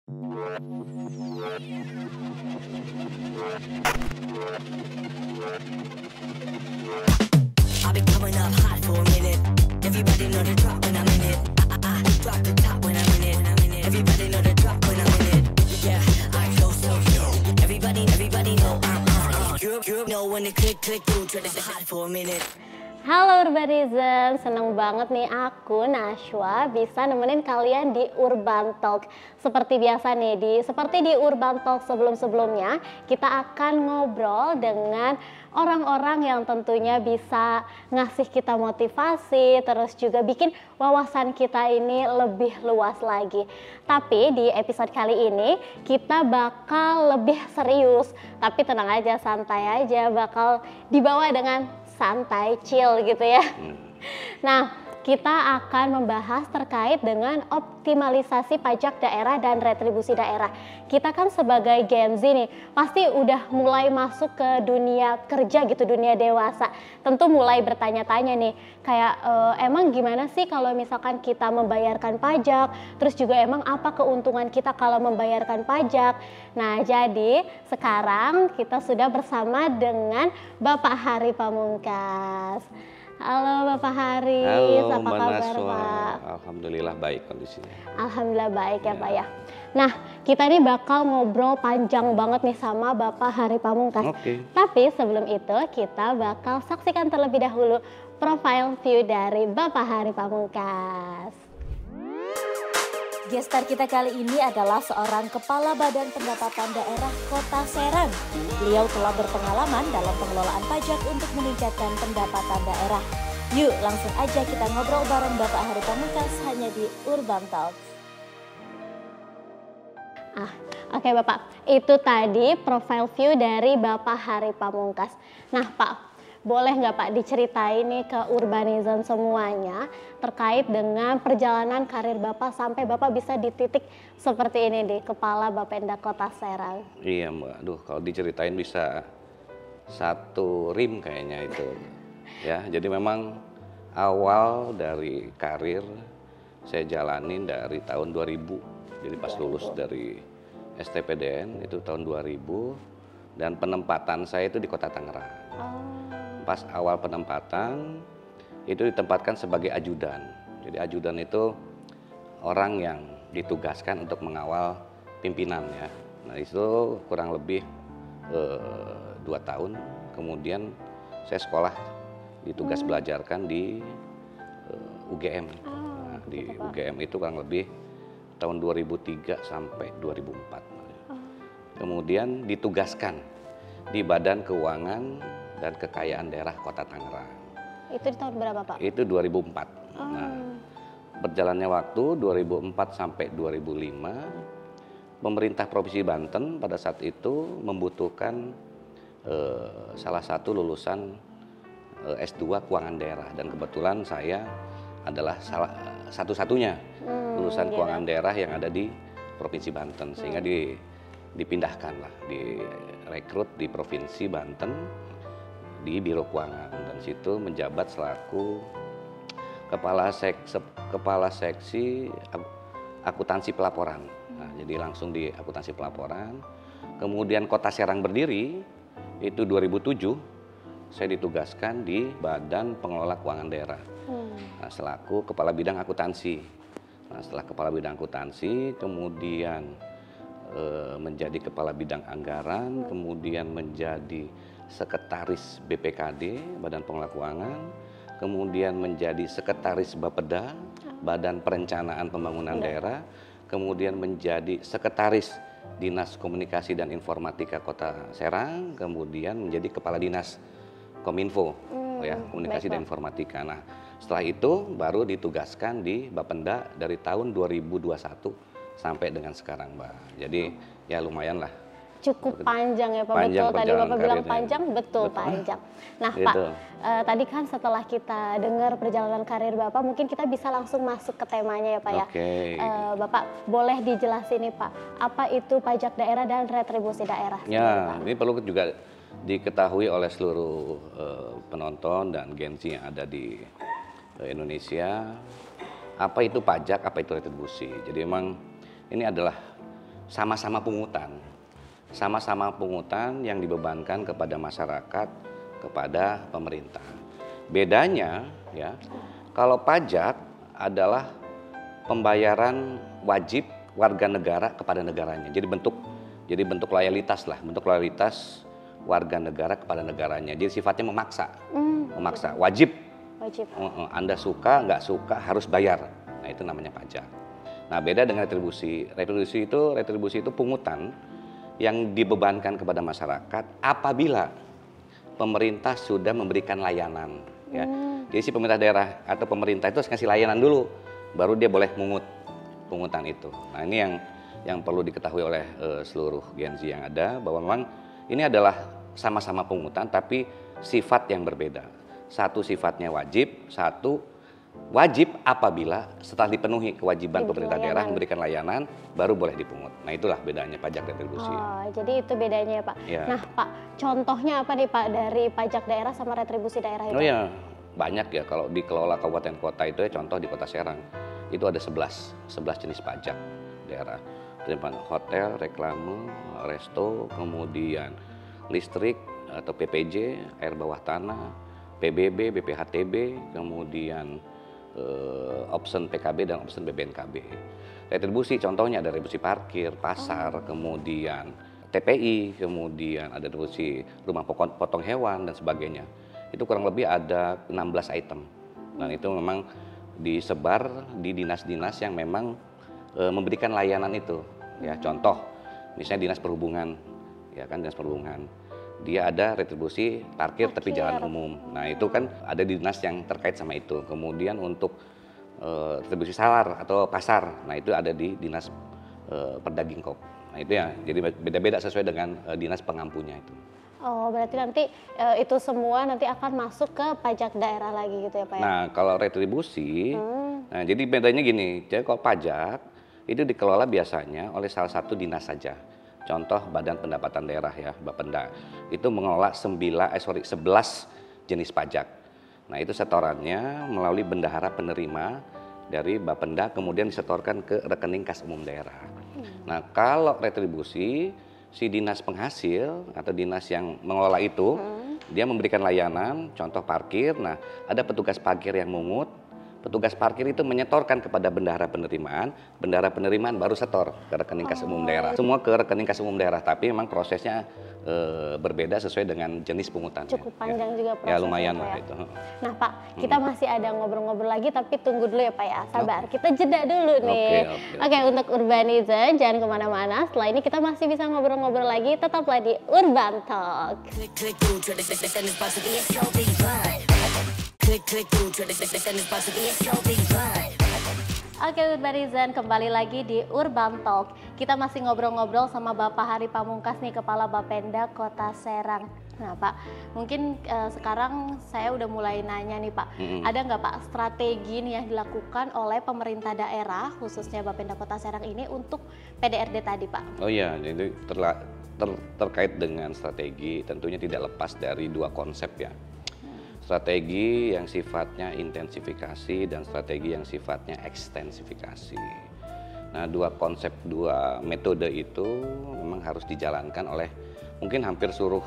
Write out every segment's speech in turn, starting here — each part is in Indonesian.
I've been coming up hot for a minute. Everybody know the drop when I'm in it. Drop the top when I'm in it. Everybody know the drop when I'm in it. Yeah, I go so yo. Everybody know you know when the click through. Try to hot for a minute. Halo Urbanizen, seneng banget nih aku Nashwa bisa nemenin kalian di Urban Talk. Seperti biasa nih, seperti di Urban Talk sebelum-sebelumnya, kita akan ngobrol dengan orang-orang yang tentunya bisa ngasih kita motivasi, terus juga bikin wawasan kita ini lebih luas lagi. Tapi di episode kali ini kita bakal lebih serius, tapi tenang aja, santai aja, bakal dibawa dengan santai, chill gitu ya. Nah, kita akan membahas terkait dengan optimalisasi pajak daerah dan retribusi daerah. Kita kan sebagai Gen Z nih, pasti udah mulai masuk ke dunia kerja gitu, dunia dewasa. Tentu mulai bertanya-tanya nih, kayak emang gimana sih kalau misalkan kita membayarkan pajak, terus juga emang apa keuntungan kita kalau membayarkan pajak. Nah, jadi sekarang kita sudah bersama dengan Bapak Hari Pamungkas. Halo Bapak Haris, Halo, apa kabar Naswa. Pak? Alhamdulillah baik kondisinya. Alhamdulillah baik ya Pak ya. Nah, kita ini bakal ngobrol panjang banget nih sama Bapak Hari Pamungkas. Oke. Tapi sebelum itu kita bakal saksikan terlebih dahulu profile view dari Bapak Hari Pamungkas. Gestar kita kali ini adalah seorang Kepala Badan Pendapatan Daerah Kota Serang. Beliau telah berpengalaman dalam pengelolaan pajak untuk meningkatkan pendapatan daerah. Yuk langsung aja kita ngobrol bareng Bapak Hari Pamungkas hanya di Urban Talk. Oke Bapak, itu tadi profile view dari Bapak Hari Pamungkas. Nah Pak, boleh nggak Pak diceritain nih ke Urbanizen semuanya terkait dengan perjalanan karir Bapak sampai Bapak bisa di titik seperti ini di Kepala Bapenda Kota Serang. Iya Mbak, aduh kalau diceritain bisa satu rim kayaknya itu. Ya, jadi memang awal dari karir saya jalanin dari tahun 2000. Jadi pas lulus dari STPDN itu tahun 2000 dan penempatan saya itu di Kota Tangerang. Pas awal penempatan itu ditempatkan sebagai ajudan. Jadi ajudan itu orang yang ditugaskan untuk mengawal pimpinan ya. Nah itu kurang lebih 2 tahun. Kemudian saya sekolah ditugas belajarkan di UGM. Nah, di UGM itu kurang lebih tahun 2003 sampai 2004. Kemudian ditugaskan di Badan Keuangan dan Kekayaan Daerah Kota Tangerang. Itu di tahun berapa Pak? Itu 2004. Nah, berjalannya waktu 2004 sampai 2005, pemerintah Provinsi Banten pada saat itu membutuhkan salah satu lulusan S2 Keuangan Daerah dan kebetulan saya adalah satu-satunya lulusan Keuangan Daerah yang ada di Provinsi Banten sehingga dipindahkan lah, direkrut di Provinsi Banten di Biro Keuangan dan situ menjabat selaku kepala seksi akuntansi pelaporan. Nah, jadi langsung di akuntansi pelaporan. Kemudian Kota Serang berdiri itu 2007 saya ditugaskan di Badan Pengelola Keuangan Daerah. Nah, selaku kepala bidang akuntansi. Nah, setelah kepala bidang akuntansi kemudian menjadi kepala bidang anggaran, kemudian menjadi sekretaris BPKD, Badan Pengelola Keuangan, kemudian menjadi sekretaris Bapeda, Badan Perencanaan Pembangunan Daerah, kemudian menjadi sekretaris Dinas Komunikasi dan Informatika Kota Serang, kemudian menjadi kepala dinas Kominfo, ya, Komunikasi dan Informatika. Nah, setelah itu baru ditugaskan di Bapenda dari tahun 2021 sampai dengan sekarang, Mbak. Jadi ya lumayan lah. Cukup panjang ya Pak, Panjang betul tadi Bapak bilang karirnya. panjang, betul panjang. Nah Pak, tadi kan setelah kita dengar perjalanan karir Bapak, mungkin kita bisa langsung masuk ke temanya ya Pak ya. Bapak boleh dijelasin nih Pak, apa itu pajak daerah dan retribusi daerah? Ya, ini perlu juga diketahui oleh seluruh penonton dan Gen Z yang ada di Indonesia. Apa itu pajak, apa itu retribusi. Jadi memang ini adalah sama-sama pungutan. Sama-sama pungutan yang dibebankan kepada masyarakat, kepada pemerintah. Bedanya ya, kalau pajak adalah pembayaran wajib warga negara kepada negaranya. Jadi bentuk loyalitas lah, bentuk loyalitas warga negara kepada negaranya. Jadi sifatnya memaksa. Memaksa, wajib. Anda suka, nggak suka harus bayar. Nah, itu namanya pajak. Nah, beda dengan retribusi. Retribusi itu pungutan yang dibebankan kepada masyarakat apabila pemerintah sudah memberikan layanan. Ya. Jadi si pemerintah daerah atau pemerintah itu harus ngasih layanan dulu, baru dia boleh mungut pungutan itu. Nah, ini yang perlu diketahui oleh seluruh Gen Z yang ada, bahwa memang ini adalah sama-sama pungutan tapi sifat yang berbeda. Satu sifatnya wajib, satu wajib apabila setelah dipenuhi kewajiban pemerintah daerah memberikan layanan baru boleh dipungut. Nah, itulah bedanya pajak retribusi. Oh, jadi itu bedanya ya Pak. Ya. Nah Pak, contohnya apa nih Pak dari pajak daerah sama retribusi daerah itu? Oh ya, banyak ya. Kalau dikelola kabupaten kota itu ya, contoh di Kota Serang itu ada 11 jenis pajak daerah. Hotel, reklame, resto, kemudian listrik atau PPJ, air bawah tanah, PBB, BPHTB, kemudian option PKB dan option BBNKB. Retribusi contohnya ada retribusi parkir, pasar, kemudian TPI, kemudian ada retribusi rumah potong hewan dan sebagainya. Itu kurang lebih ada 16 item. Dan itu memang disebar di dinas-dinas yang memang memberikan layanan itu. Ya, contoh misalnya Dinas Perhubungan, ya kan, Dinas Perhubungan. Dia ada retribusi parkir tepi jalan umum. Nah, itu kan ada di dinas yang terkait sama itu. Kemudian untuk retribusi salar atau pasar, nah itu ada di Dinas Perdagingkop. Nah, itu ya, jadi beda-beda sesuai dengan dinas pengampunya itu. Oh, berarti nanti itu semua nanti akan masuk ke pajak daerah lagi gitu ya Pak ya? Nah, kalau retribusi, nah jadi bedanya gini, jadi kalau pajak itu dikelola biasanya oleh salah satu dinas saja. Contoh Badan Pendapatan Daerah ya, Bapenda, itu mengelola 11 jenis pajak. Nah, itu setorannya melalui bendahara penerima dari Bapenda, kemudian disetorkan ke rekening kas umum daerah. Nah, kalau retribusi, si dinas penghasil atau dinas yang mengelola itu, dia memberikan layanan, contoh parkir. Nah, ada petugas parkir yang mungut. Petugas parkir itu menyetorkan kepada bendahara penerimaan baru setor ke rekening kas umum daerah. Semua ke rekening kas umum daerah, tapi memang prosesnya berbeda sesuai dengan jenis pungutannya. Cukup panjang juga prosesnya. Ya, lumayan lah ya. itu. Nah Pak, kita masih ada ngobrol-ngobrol lagi, tapi tunggu dulu ya Pak ya, sabar. Kita jeda dulu nih. Oke, untuk Urbanizen jangan kemana-mana. Setelah ini kita masih bisa ngobrol-ngobrol lagi, tetaplah di Urban Talk. Oke Urbanizen, kembali lagi di Urban Talk. Kita masih ngobrol-ngobrol sama Bapak Hari Pamungkas nih, Kepala Bapenda Kota Serang. Nah Pak, mungkin sekarang saya udah mulai nanya nih Pak, ada nggak Pak strategi nih yang dilakukan oleh pemerintah daerah, khususnya Bapenda Kota Serang ini untuk PDRD tadi Pak? Oh iya, jadi terkait dengan strategi tentunya tidak lepas dari dua konsep ya. Strategi yang sifatnya intensifikasi dan strategi yang sifatnya ekstensifikasi. Nah, dua konsep, dua metode itu memang harus dijalankan oleh mungkin hampir seluruh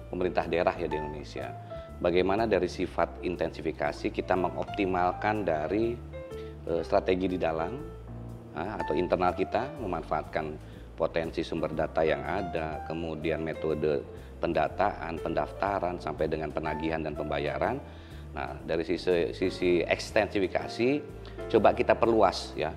pemerintah daerah ya di Indonesia. Bagaimana dari sifat intensifikasi kita mengoptimalkan dari strategi di dalam atau internal kita, memanfaatkan potensi sumber data yang ada, kemudian metode pendataan, pendaftaran, sampai dengan penagihan dan pembayaran. Nah, dari sisi ekstensifikasi, coba kita perluas ya,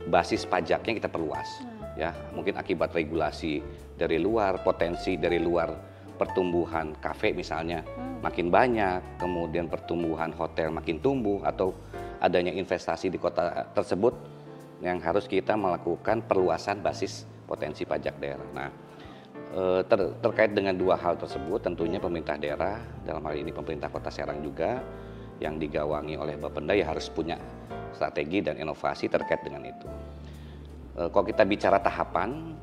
basis pajaknya kita perluas. Ya, mungkin akibat regulasi dari luar, potensi dari luar, pertumbuhan kafe misalnya makin banyak, kemudian pertumbuhan hotel makin tumbuh, atau adanya investasi di kota tersebut yang harus kita melakukan perluasan basis potensi pajak daerah. Nah, terkait dengan dua hal tersebut, tentunya pemerintah daerah, dalam hal ini pemerintah Kota Serang juga, yang digawangi oleh Bapenda ya harus punya strategi dan inovasi terkait dengan itu. Kalau kita bicara tahapan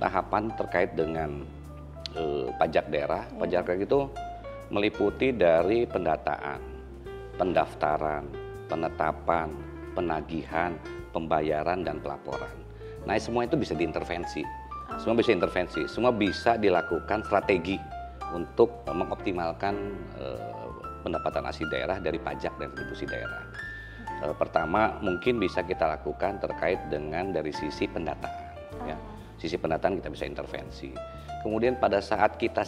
terkait dengan pajak daerah, pajak daerah itu meliputi dari pendataan, pendaftaran, penetapan, penagihan, pembayaran, dan pelaporan. Nah, semua itu bisa diintervensi Semua bisa intervensi, semua bisa dilakukan strategi untuk mengoptimalkan pendapatan asli daerah dari pajak dan retribusi daerah. Pertama mungkin bisa kita lakukan terkait dengan dari sisi pendataan, ya. Sisi pendataan kita bisa intervensi. Kemudian pada saat kita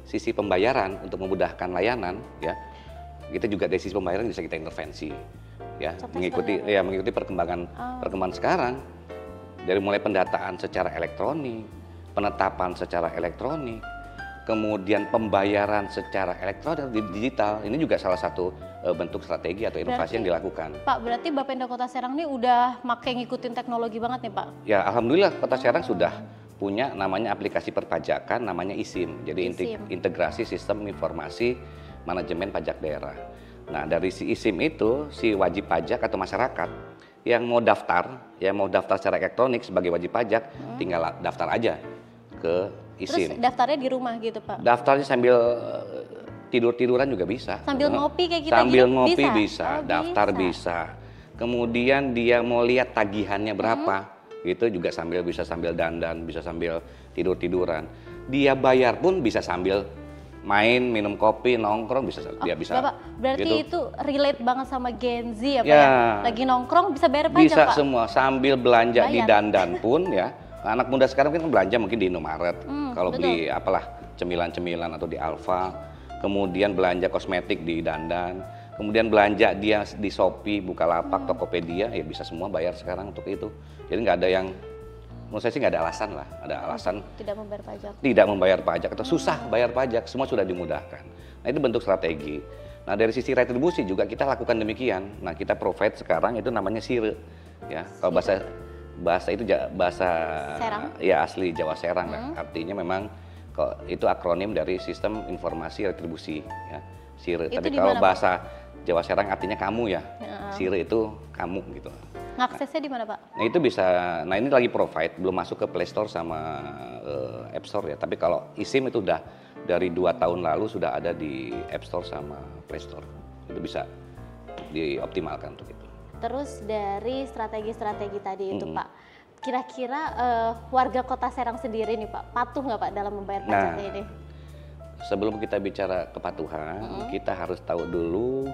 sisi pembayaran untuk memudahkan layanan, ya, kita juga dari sisi pembayaran bisa kita intervensi, ya, mengikuti perkembangan sekarang dari mulai pendataan secara elektronik, penetapan secara elektronik, kemudian pembayaran secara elektronik digital. Ini juga salah satu bentuk strategi atau inovasi yang dilakukan. Pak, berarti Bapenda Kota Serang ini udah ngikutin teknologi banget nih Pak? Ya, alhamdulillah Kota Serang sudah punya namanya aplikasi perpajakan namanya ISIM. Jadi integrasi sistem informasi manajemen pajak daerah. Nah, dari si ISIM itu si wajib pajak atau masyarakat yang mau daftar secara elektronik sebagai wajib pajak tinggal daftar aja ke ISIM. Terus daftarnya di rumah gitu Pak? Daftarnya sambil tidur-tiduran juga bisa. Sambil ngopi kayak kita sambil gini ngopi bisa? Daftar bisa. Kemudian dia mau lihat tagihannya berapa, gitu juga bisa sambil dandan, bisa sambil tidur-tiduran. Dia bayar pun bisa sambil main, minum kopi, nongkrong dia bisa. Bapak, berarti gitu. itu relate banget sama Gen Z ya Pak Ya. ya? Lagi nongkrong bisa bayar pajak Bisa Pak? semua, sambil belanja di dandan pun ya. Anak muda sekarang kan belanja mungkin di Indomaret, kalau beli apalah cemilan-cemilan atau di Alfa. Kemudian belanja kosmetik di dandan, kemudian belanja dia di Shopee, Bukalapak, Tokopedia, ya bisa semua bayar sekarang untuk itu. Jadi nggak ada yang, menurut saya sih nggak ada alasan lah, ada alasan tidak membayar pajak. Tidak membayar pajak atau susah bayar pajak, semua sudah dimudahkan. Nah itu bentuk strategi. Nah dari sisi retribusi juga kita lakukan demikian. Nah kita provide sekarang itu namanya SIRE, ya. Kalau bahasa itu bahasa Serang? Ya asli Jawa Serang lah. Artinya memang itu akronim dari Sistem Informasi Retribusi, ya, SIRE. Tapi kalau bahasa Jawa Serang artinya kamu ya, SIRE itu kamu gitu. Ngaksesnya di mana Pak? Nah itu bisa, nah ini lagi provide, belum masuk ke Play Store sama App Store ya. Tapi kalau ISIM itu udah dari 2 tahun lalu sudah ada di App Store sama Play Store. Itu bisa dioptimalkan untuk itu. Terus dari strategi-strategi tadi itu Pak, kira-kira warga Kota Serang sendiri nih Pak, patuh nggak Pak dalam membayar pajaknya ini? Sebelum kita bicara kepatuhan, kita harus tahu dulu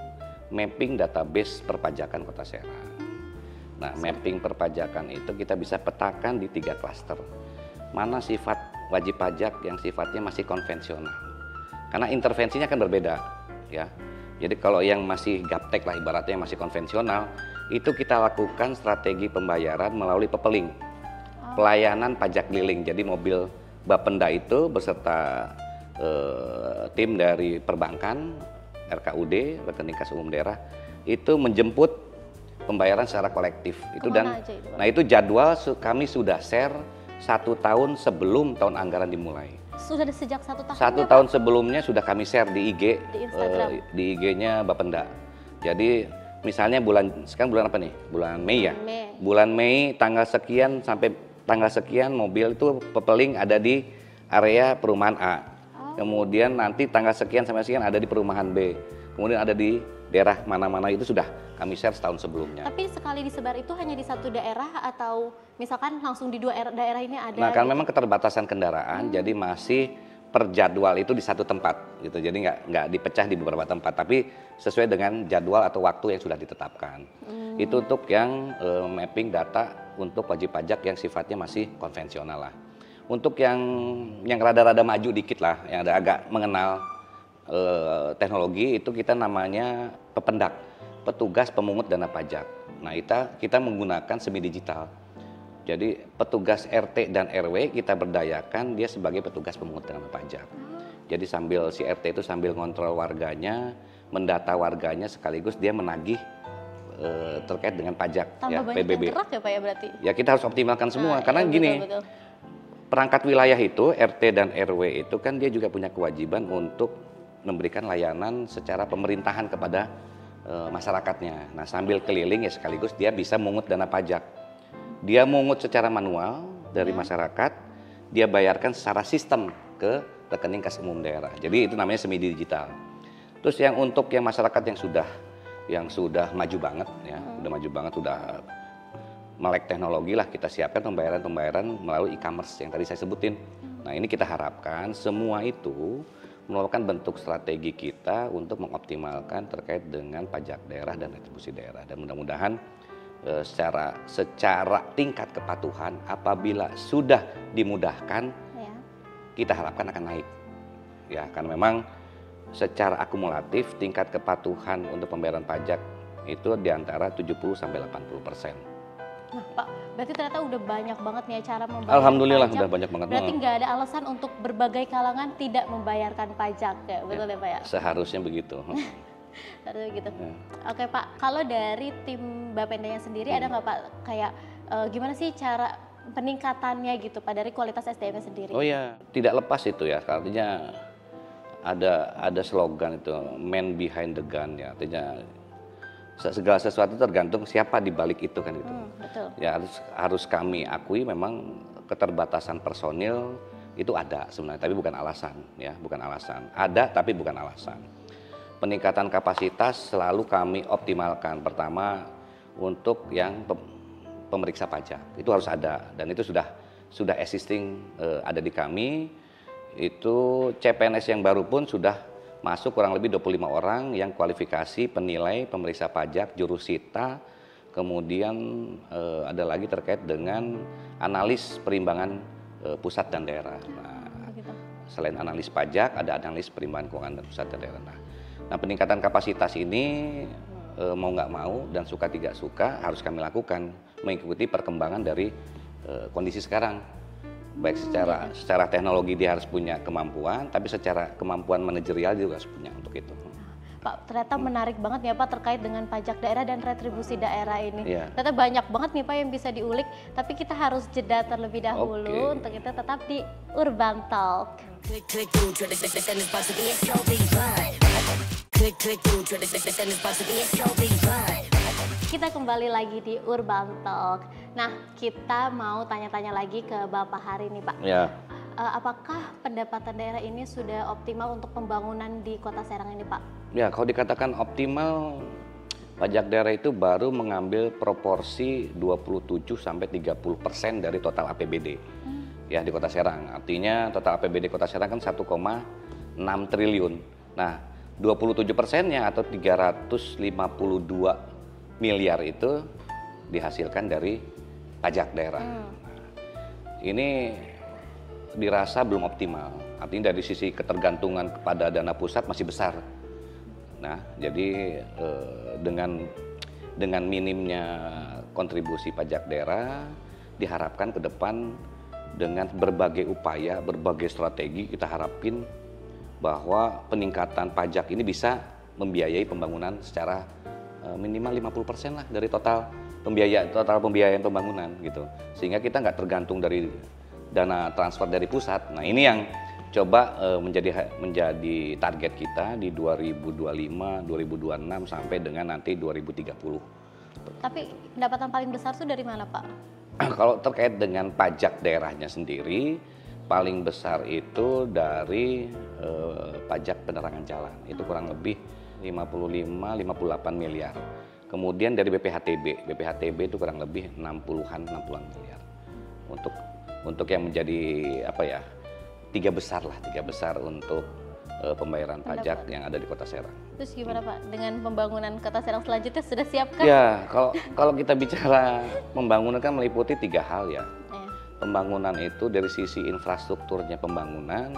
mapping database perpajakan Kota Serang. Nah, mapping perpajakan itu kita bisa petakan di 3 klaster. Mana sifat wajib pajak yang sifatnya masih konvensional. Karena intervensinya akan berbeda, ya. Jadi kalau yang masih gaptek lah ibaratnya yang masih konvensional, itu kita lakukan strategi pembayaran melalui pepeling. Pelayanan pajak keliling. Jadi mobil Bapenda itu beserta tim dari perbankan, RKUD, rekening kas umum daerah, itu menjemput pembayaran secara kolektif. Nah itu jadwal kami sudah share 1 tahun sebelum tahun anggaran dimulai. Sudah sejak 1 tahun? 1 tahun sebelumnya sudah kami share di IG, di IG-nya Bapenda. Jadi misalnya sekarang bulan apa nih? Bulan Mei ya? Bulan Mei tanggal sekian sampai tanggal sekian mobil itu pepeling ada di area perumahan A. Kemudian nanti tanggal sekian sampai sekian ada di perumahan B. Kemudian ada di daerah mana-mana itu sudah kami share setahun sebelumnya. Tapi sekali disebar itu hanya di 1 daerah atau misalkan langsung di 2 daerah ini ada? Nah, kan memang keterbatasan kendaraan, jadi masih per jadwal itu di 1 tempat gitu. Jadi nggak dipecah di beberapa tempat, tapi sesuai dengan jadwal atau waktu yang sudah ditetapkan. Itu untuk yang mapping data untuk wajib pajak yang sifatnya masih konvensional lah. Untuk yang rada-rada maju dikit lah, yang agak mengenal teknologi, itu kita namanya pependak, petugas pemungut dana pajak. Nah kita menggunakan semi digital. Jadi petugas RT dan RW kita berdayakan dia sebagai petugas pemungut dana pajak. Jadi sambil si RT itu sambil ngontrol warganya, mendata warganya, sekaligus dia menagih terkait dengan pajak. Tambah ya, banyak PBB. yang gerak ya Pak ya berarti? Ya kita harus optimalkan semua, karena iya, gini, betul. Perangkat wilayah itu, RT dan RW itu kan dia juga punya kewajiban untuk memberikan layanan secara pemerintahan kepada masyarakatnya. Nah sambil keliling ya sekaligus dia bisa mungut dana pajak. Dia mungut secara manual dari masyarakat, dia bayarkan secara sistem ke rekening kas umum daerah. Jadi itu namanya semi digital. Terus untuk yang masyarakat yang sudah maju banget ya, udah maju banget, udah melek teknologi lah kita siapkan pembayaran melalui e-commerce yang tadi saya sebutin. Nah ini kita harapkan semua itu merupakan bentuk strategi kita untuk mengoptimalkan terkait dengan pajak daerah dan retribusi daerah, dan mudah-mudahan secara tingkat kepatuhan apabila sudah dimudahkan Ya. kita harapkan akan naik ya, karena memang secara akumulatif tingkat kepatuhan untuk pembayaran pajak itu di antara 70 sampai 80%. Nah Pak, berarti ternyata udah banyak banget nih cara membayar Alhamdulillah pajak. udah banyak banget. Berarti nggak ada alasan untuk berbagai kalangan tidak membayarkan pajak ya, betul ya Pak ya? Seharusnya begitu. Harusnya gitu. Ya. Oke Pak, kalau dari tim Bapendanya sendiri ada nggak Pak kayak gimana sih cara peningkatannya gitu Pak dari kualitas SDM-nya sendiri? Oh ya, tidak lepas itu ya, artinya ada slogan itu man behind the gun ya, artinya segala sesuatu tergantung siapa di balik itu kan gitu. Betul. Ya harus kami akui memang keterbatasan personil itu ada sebenarnya, tapi bukan alasan ya, bukan alasan. Ada tapi bukan alasan. Peningkatan kapasitas selalu kami optimalkan. Pertama untuk yang pemeriksa pajak itu harus ada, dan itu sudah existing ada di kami. Itu CPNS yang baru pun sudah masuk kurang lebih 25 orang yang kualifikasi penilai pemeriksa pajak, jurusita, kemudian ada lagi terkait dengan analis perimbangan pusat dan daerah. Nah, selain analis pajak, ada analis perimbangan keuangan dan pusat dan daerah. Nah, peningkatan kapasitas ini mau nggak mau dan suka tidak suka harus kami lakukan mengikuti perkembangan dari kondisi sekarang. Baik secara teknologi dia harus punya kemampuan, tapi secara kemampuan manajerial juga harus punya untuk itu. Pak, ternyata menarik banget ya Pak terkait dengan pajak daerah dan retribusi daerah ini. Iya. Ternyata banyak banget nih Pak yang bisa diulik, tapi kita harus jeda terlebih dahulu untuk kita tetap di Urban Talk. Click, click, through, try to say that it's about to be a show, be fun. Click, click, through, try to say that it's about to be a show, be fun. Kita kembali lagi di Urban Talk. Nah, kita mau tanya-tanya lagi ke Bapak Hari nih Pak. Ya. Apakah pendapatan daerah ini sudah optimal untuk pembangunan di Kota Serang ini Pak? Ya, kalau dikatakan optimal, pajak daerah itu baru mengambil proporsi 27 sampai 30% dari total APBD. Ya, di Kota Serang. Artinya total APBD Kota Serang kan 1,6 triliun. Nah, 27%-nya atau 352 miliar itu dihasilkan dari pajak daerah. Nah, ini dirasa belum optimal. Artinya dari sisi ketergantungan kepada dana pusat masih besar. Nah, jadi dengan minimnya kontribusi pajak daerah, diharapkan ke depan dengan berbagai upaya, berbagai strategi kita harapin bahwa peningkatan pajak ini bisa membiayai pembangunan secara minimal 50% lah dari total pembiayaan pembangunan gitu. Sehingga kita nggak tergantung dari dana transfer dari pusat. Nah, ini yang coba menjadi target kita di 2025, 2026 sampai dengan nanti 2030. Tapi pendapatan paling besar itu dari mana Pak? Kalau terkait dengan pajak daerahnya sendiri, paling besar itu dari pajak penerangan jalan. Itu kurang lebih 55-58 miliar. Kemudian dari BPHTB itu kurang lebih 60-an miliar. Untuk yang menjadi tiga besar untuk pembayaran pajak yang ada di Kota Serang. Terus gimana Pak dengan pembangunan Kota Serang selanjutnya, sudah siapkah? Ya, kalau kita bicara pembangunan kan meliputi 3 hal ya. Pembangunan itu dari sisi infrastrukturnya pembangunan,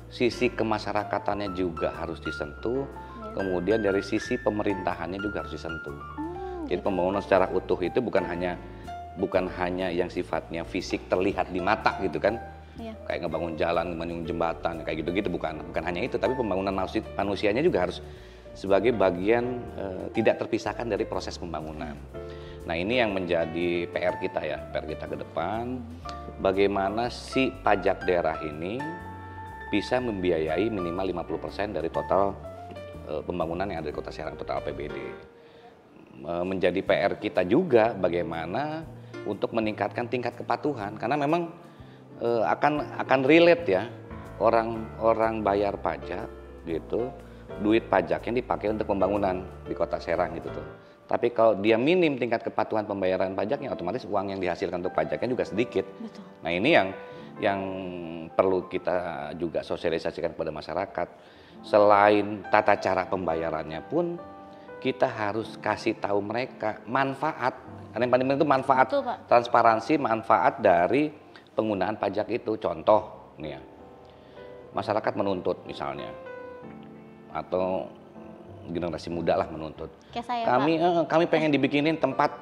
sisi kemasярakatannya juga harus disentuh, kemudian dari sisi pemerintahannya juga harus disentuh. Jadi pembangunan secara utuh itu bukan hanya yang sifatnya fisik terlihat di mata gitu kan. Kayak ngebangun jalan, ngebangun jembatan, kayak gitu-gitu, bukan hanya itu, tapi pembangunan manusianya juga harus sebagai bagian tidak terpisahkan dari proses pembangunan. Nah, ini yang menjadi PR kita ke depan, bagaimana si pajak daerah ini bisa membiayai minimal 50% dari total pembangunan yang ada di Kota Serang, total APBD. Menjadi PR kita juga bagaimana untuk meningkatkan tingkat kepatuhan, karena memang akan relate ya, orang bayar pajak gitu, duit pajak yang dipakai untuk pembangunan di Kota Serang gitu tuh. Tapi kalau dia minim tingkat kepatuhan pembayaran pajaknya, otomatis uang yang dihasilkan untuk pajaknya juga sedikit. Betul. Nah ini yang perlu kita juga sosialisasikan kepada masyarakat. Selain tata cara pembayarannya pun, kita harus kasih tahu mereka manfaat. Yang paling penting itu manfaat, Betul, Pak. transparansi manfaat dari penggunaan pajak itu. Contoh, nih ya, masyarakat menuntut misalnya, atau generasi muda lah menuntut. Kayak saya, Kami pengen dibikinin tempat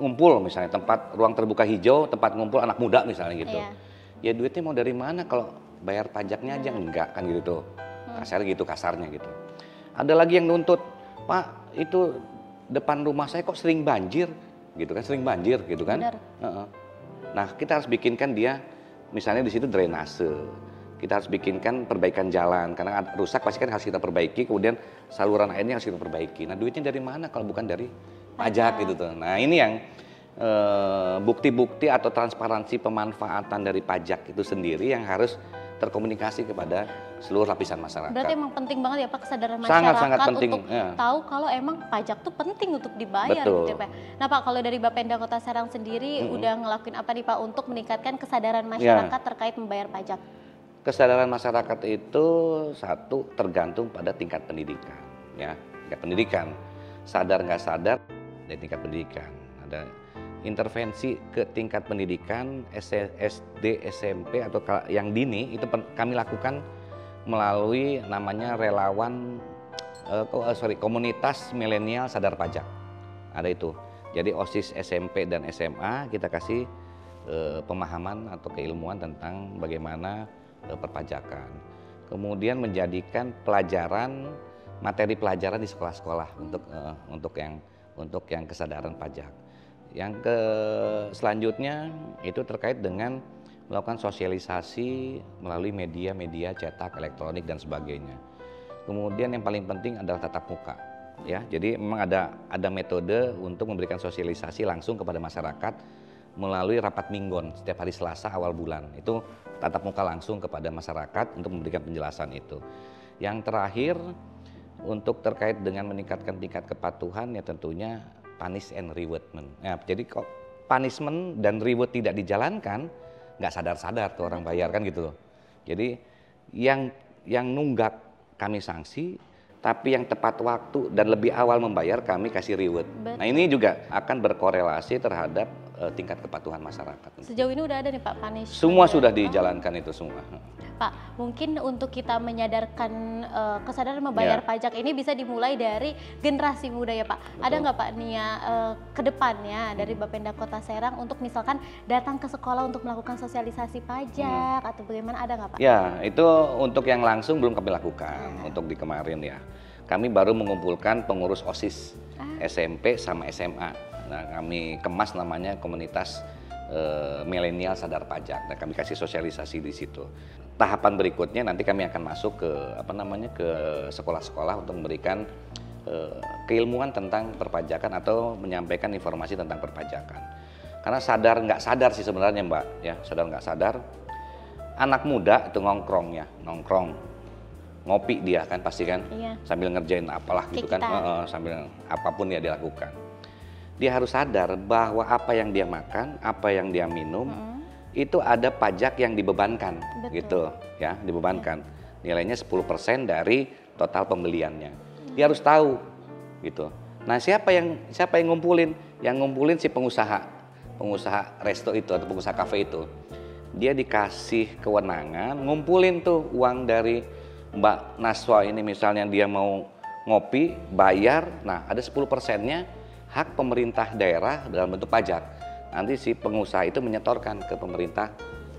ngumpul misalnya, tempat ruang terbuka hijau, tempat ngumpul anak muda misalnya gitu. Iya. Ya duitnya mau dari mana kalau bayar pajaknya aja enggak kan gitu tuh. Kasarnya gitu. Ada lagi yang nuntut, Pak itu depan rumah saya kok sering banjir gitu kan, sering banjir gitu kan. Benar. Nah kita harus bikinkan dia, misalnya di situ drainase. Kita harus bikinkan perbaikan jalan, karena rusak pasti kan harus kita perbaiki, kemudian saluran airnya harus kita perbaiki. Nah duitnya dari mana kalau bukan dari pajak gitu tuh. Nah ini yang bukti-bukti atau transparansi pemanfaatan dari pajak itu sendiri yang harus terkomunikasi kepada seluruh lapisan masyarakat. Berarti emang penting banget ya Pak kesadaran Sangat masyarakat penting, untuk ya. tahu kalau emang pajak tuh penting untuk dibayar Betul. gitu ya Pak. Nah Pak, kalau dari Bapenda Kota Serang sendiri udah ngelakuin apa nih Pak untuk meningkatkan kesadaran masyarakat terkait membayar pajak? Kesadaran masyarakat itu satu tergantung pada tingkat pendidikan, ya, tingkat pendidikan. Sadar nggak sadar dari tingkat pendidikan. Ada intervensi ke tingkat pendidikan SD, SMP atau yang dini itu kami lakukan melalui namanya relawan komunitas milenial sadar pajak. Ada itu. Jadi OSIS SMP dan SMA kita kasih pemahaman atau keilmuan tentang bagaimana perpajakan. Kemudian menjadikan materi pelajaran di sekolah-sekolah untuk yang kesadaran pajak. Yang selanjutnya itu terkait dengan melakukan sosialisasi melalui media-media cetak, elektronik dan sebagainya. Kemudian yang paling penting adalah tatap muka, ya. Jadi memang ada metode untuk memberikan sosialisasi langsung kepada masyarakat melalui rapat minggon setiap hari Selasa awal bulan. Itu tatap muka langsung kepada masyarakat untuk memberikan penjelasan itu. Yang terakhir untuk terkait dengan meningkatkan tingkat kepatuhan ya tentunya punish and rewardment. Nah, jadi kok punishment dan reward tidak dijalankan, nggak sadar-sadar tuh orang bayar kan gitu loh. Jadi yang nunggak kami sanksi, tapi yang tepat waktu dan lebih awal membayar kami kasih reward. Betul. Nah ini juga akan berkorelasi terhadap tingkat kepatuhan masyarakat. Sejauh ini udah ada nih Pak punishment? Semua sudah dijalankan itu semua. Pak, mungkin untuk kita menyadarkan kesadaran membayar pajak ini bisa dimulai dari generasi muda ya Pak. Betul. Ada nggak Pak Nia ke depannya dari Bapenda Kota Serang untuk misalkan datang ke sekolah untuk melakukan sosialisasi pajak atau bagaimana, ada nggak Pak? Ya, itu untuk yang langsung belum kami lakukan untuk di kemarin ya. Kami baru mengumpulkan pengurus OSIS SMP sama SMA. Nah, kami kemas namanya komunitas milenial sadar pajak. Nah, kami kasih sosialisasi di situ. Tahapan berikutnya nanti kami akan masuk ke ke sekolah-sekolah untuk memberikan keilmuan tentang perpajakan atau menyampaikan informasi tentang perpajakan. Karena sadar nggak sadar sih sebenarnya Mbak, ya sadar nggak sadar. Anak muda itu nongkrong, ngopi dia kan pasti kan, sambil ngerjain apalah gitu kan, sambil apapun ya dilakukan. Dia harus sadar bahwa apa yang dia makan, apa yang dia minum, itu ada pajak yang dibebankan. Betul. Gitu ya, dibebankan. Nilainya 10% dari total pembeliannya. Dia harus tahu gitu. Nah, siapa yang ngumpulin? Yang ngumpulin si pengusaha resto itu atau pengusaha kafe itu. Dia dikasih kewenangan ngumpulin tuh uang dari Mbak Naswa ini, misalnya dia mau ngopi, bayar, nah ada 10%-nya hak pemerintah daerah dalam bentuk pajak. Nanti si pengusaha itu menyetorkan ke pemerintah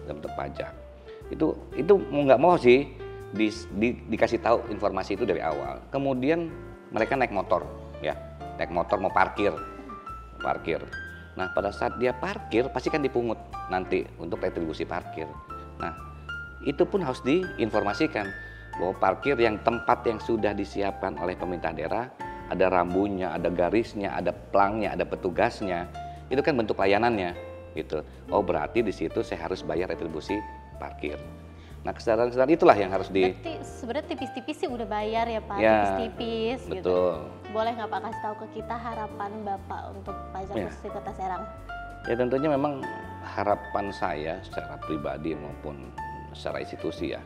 dalam bentuk pajak. Itu mau nggak mau sih dikasih tahu informasi itu dari awal. Kemudian mereka naik motor, ya, naik motor mau parkir. Nah pada saat dia parkir pasti kan dipungut nanti untuk retribusi parkir. Nah itu pun harus diinformasikan bahwa parkir yang tempat yang sudah disiapkan oleh pemerintah daerah, ada rambunya, ada garisnya, ada pelangnya, ada petugasnya. Itu kan bentuk layanannya gitu. Oh berarti di situ saya harus bayar retribusi parkir. Nah, kesadaran-kesadaran itulah yang harus di... Berarti sebenarnya tipis-tipis sih udah bayar ya Pak, Ya, tipis-tipis gitu. betul. Boleh nggak Pak kasih tahu ke kita harapan Bapak untuk pajak Ya. khusus di Kota Serang? Ya tentunya memang harapan saya secara pribadi maupun secara institusi ya.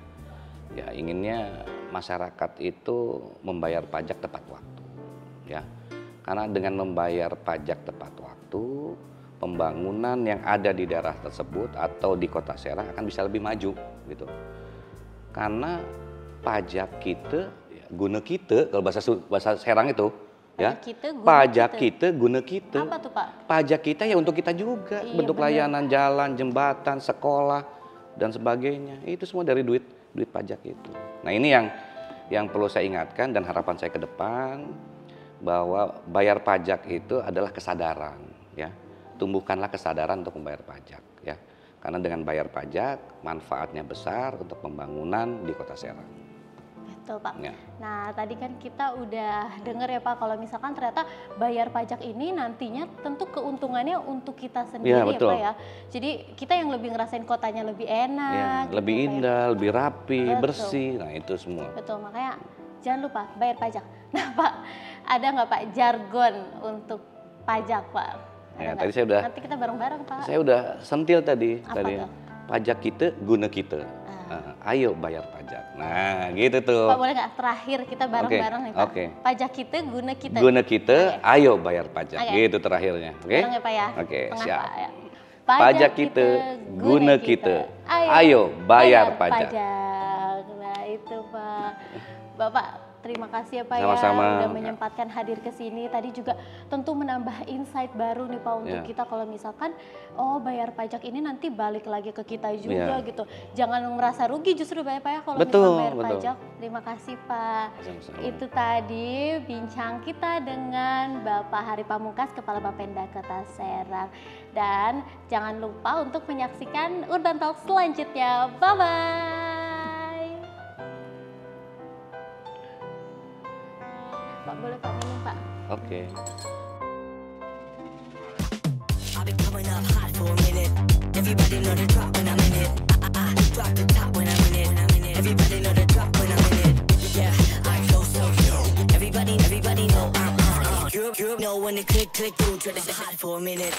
Ya inginnya masyarakat itu membayar pajak tepat waktu. Ya. Karena dengan membayar pajak tepat waktu, pembangunan yang ada di daerah tersebut atau di Kota Serang akan bisa lebih maju gitu. Karena pajak kita, ya, guna kita kalau bahasa Serang itu, ya, pajak kita guna kita. Apa tuh Pak? Pajak kita ya untuk kita juga, Iya, bentuk bener. layanan jalan, jembatan, sekolah dan sebagainya. Itu semua dari duit pajak itu. Nah ini yang perlu saya ingatkan dan harapan saya ke depan, bahwa bayar pajak itu adalah kesadaran, ya. Tumbuhkanlah kesadaran untuk membayar pajak, ya. Karena dengan bayar pajak manfaatnya besar untuk pembangunan di Kota Serang. Betul Pak. Ya. Nah tadi kan kita udah dengar ya Pak, kalau misalkan ternyata bayar pajak ini nantinya tentu keuntungannya untuk kita sendiri Ya, ya betul. Pak ya. Jadi kita yang lebih ngerasain kotanya lebih enak. Ya, lebih gitu, Pak, ya. indah, lebih rapi, Betul. bersih. Nah itu semua. Betul, makanya jangan lupa bayar pajak. Nah Pak, ada nggak Pak jargon untuk pajak Pak? Ada Ya, nggak? tadi saya udah- Nanti kita bareng-bareng Pak. Saya udah sentil tadi. Apa tuh? Pajak kita guna kita. Ayo bayar pajak. Nah gitu tuh. Pak boleh nggak terakhir kita bareng-bareng nih Pak? Oke. Pajak kita guna kita. Guna kita, Oke. ayo bayar pajak. Oke. Gitu terakhirnya. Oke? Bareng ya Pak ya? Oke, Tengah, siap. Pak, ya. Pajak kita, guna kita. Ayo bayar pajak. Nah itu Pak. Bapak terima kasih ya Pak Sama-sama. ya udah menyempatkan hadir ke sini. Tadi juga tentu menambah insight baru nih Pak untuk Ya. kita kalau misalkan bayar pajak ini nanti balik lagi ke kita juga Ya. gitu. Jangan merasa rugi justru Pak ya kalau Betul, misalkan bayar betul. pajak. Terima kasih Pak. Sama-sama. Itu tadi bincang kita dengan Bapak Hari Pamungkas, Kepala Bapenda Kota Serang. Dan jangan lupa untuk menyaksikan Urban Talk selanjutnya. Bye-bye. Pak, boleh Pak minum Pak? Oke. I've been coming up hot for a minute. Everybody know the drop when I'm in it. I drop the top when I'm in it. Everybody know the drop when I'm in it. Yeah, I go so cute. Everybody know I'm on it. You know when the click through, it's hot for a minute.